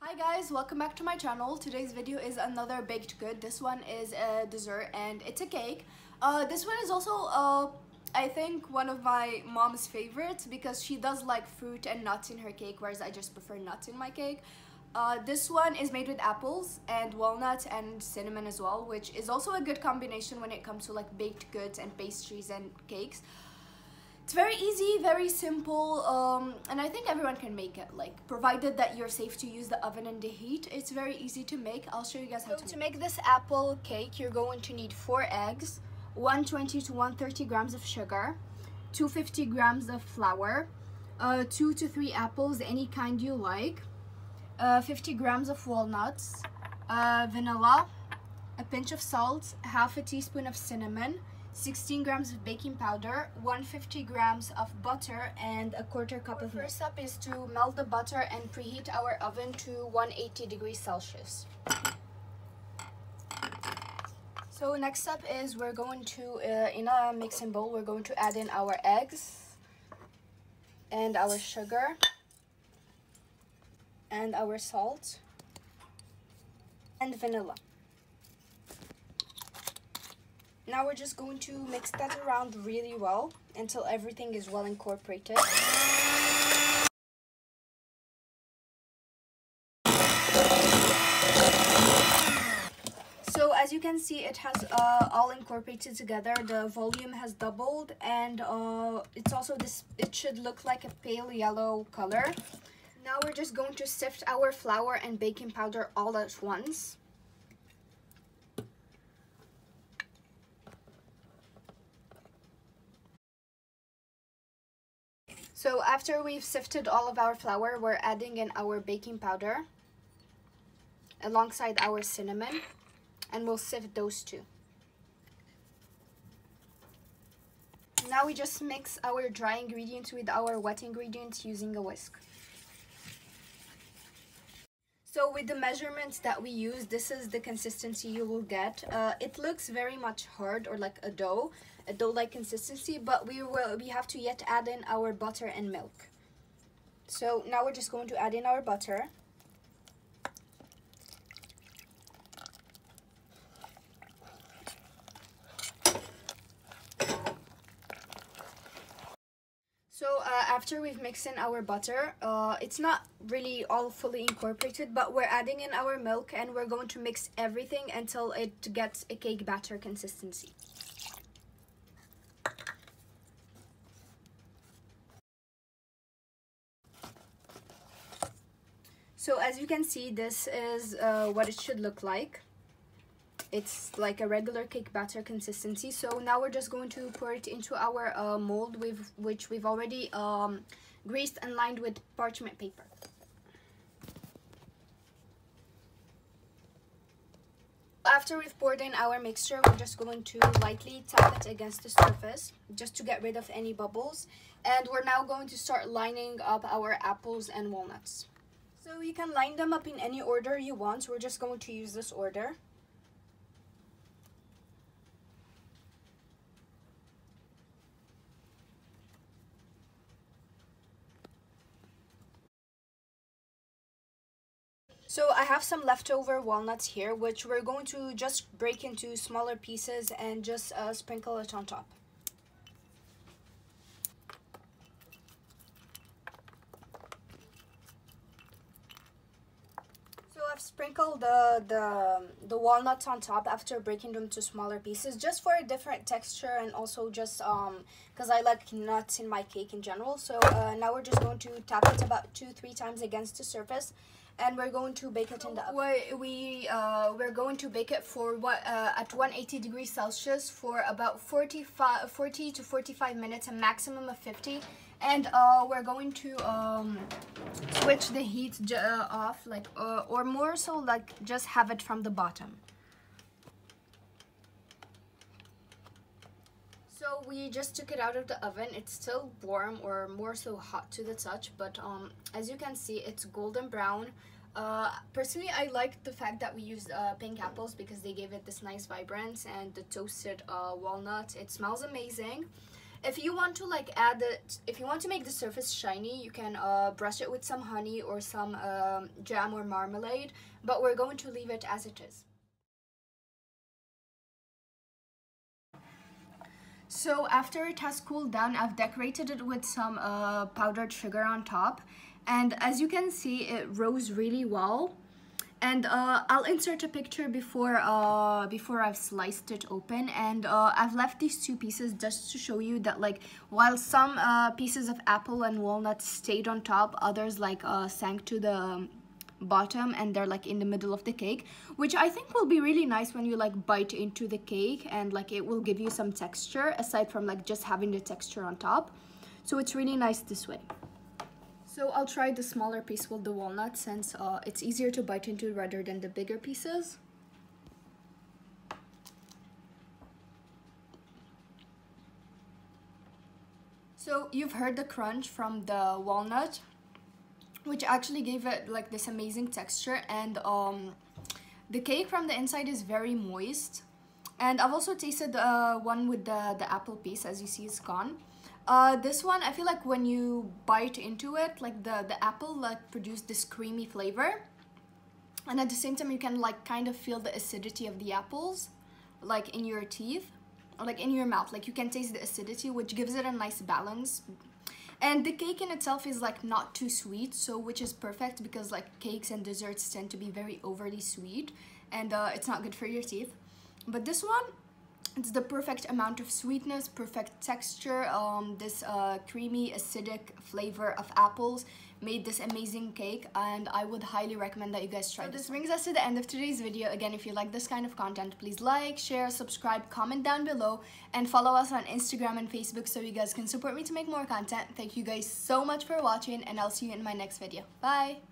Hi guys, welcome back to my channel. Today's video is another baked good. This one is a dessert and it's a cake. This one is also I think one of my mom's favorites because she does like fruit and nuts in her cake, whereas I just prefer nuts in my cake. This one is made with apples and walnuts and cinnamon as well, which is also a good combination when it comes to like baked goods and pastries and cakes. It's very easy, very simple, and I think everyone can make it, like provided that you're safe to use the oven and the heat. It's very easy to make. I'll show you guys how to make this apple cake. You're going to need 4 eggs, 120 to 130 grams of sugar, 250 grams of flour, 2 to 3 apples, any kind you like, 50 grams of walnuts, vanilla, a pinch of salt, half a teaspoon of cinnamon, 16 grams of baking powder, 150 grams of butter, and a quarter cup of milk. First step is to melt the butter and preheat our oven to 180 degrees Celsius. So next step is we're going to, in a mixing bowl, we're going to add in our eggs and our sugar and our salt and vanilla. Now we're just going to mix that around really well until everything is well incorporated. So as you can see, it has all incorporated together. The volume has doubled, and it's also it should look like a pale yellow color. Now we're just going to sift our flour and baking powder all at once. So after we've sifted all of our flour, we're adding in our baking powder alongside our cinnamon, and we'll sift those two. Now we just mix our dry ingredients with our wet ingredients using a whisk. So with the measurements that we use, this is the consistency you will get. It looks very much hard, or like a dough-like consistency, but we have to yet add in our butter and milk. So now we're just going to add in our butter. So after we've mixed in our butter, it's not really all fully incorporated, but we're adding in our milk, and we're going to mix everything until it gets a cake batter consistency. So as you can see, this is what it should look like. It's like a regular cake batter consistency. So now we're just going to pour it into our mold, which we've already greased and lined with parchment paper. After we've poured in our mixture, we're just going to lightly tap it against the surface just to get rid of any bubbles. And we're now going to start lining up our apples and walnuts. So you can line them up in any order you want. We're just going to use this order. So I have some leftover walnuts here, which we're going to just break into smaller pieces and just sprinkle it on top. So I've sprinkled the walnuts on top after breaking them to smaller pieces, just for a different texture, and also just because I like nuts in my cake in general. So now we're just going to tap it about 2-3 times against the surface. And we're going to bake it in the oven. We're going to bake it for at 180 degrees Celsius for about 40 to 45 minutes, a maximum of 50. And we're going to switch the heat off, like or more so, like just have it from the bottom. So we just took it out of the oven. It's still warm, or more so hot to the touch, but as you can see, it's golden brown. Personally, I like the fact that we used pink apples because they gave it this nice vibrance, and the toasted walnut. It smells amazing. If you want to like if you want to make the surface shiny, you can brush it with some honey or some jam or marmalade, but we're going to leave it as it is. So after it has cooled down, I've decorated it with some powdered sugar on top, and as you can see, it rose really well. And I'll insert a picture before I've sliced it open, and I've left these two pieces just to show you that like while some pieces of apple and walnuts stayed on top, others like sank to the bottom and they're like in the middle of the cake, which I think will be really nice when you like bite into the cake, and like it will give you some texture aside from like just having the texture on top. So it's really nice this way. So I'll try the smaller piece with the walnut since it's easier to bite into rather than the bigger pieces. So you've heard the crunch from the walnut, which actually gave it like this amazing texture, and the cake from the inside is very moist. And I've also tasted one with the apple piece, as you see is gone. This one, I feel like when you bite into it, like the apple like produced this creamy flavor, and at the same time you can like kind of feel the acidity of the apples like in your teeth or like in your mouth. Like you can taste the acidity, which gives it a nice balance. And the cake in itself is like not too sweet, so which is perfect because like cakes and desserts tend to be very overly sweet, and it's not good for your teeth. But this one, it's the perfect amount of sweetness, perfect texture. This creamy acidic flavor of apples made this amazing cake, and I would highly recommend that you guys try this. This brings us to the end of today's video. Again, if you like this kind of content, please like, share, subscribe, comment down below, and follow us on Instagram and Facebook so you guys can support me to make more content. Thank you guys so much for watching, and I'll see you in my next video. Bye!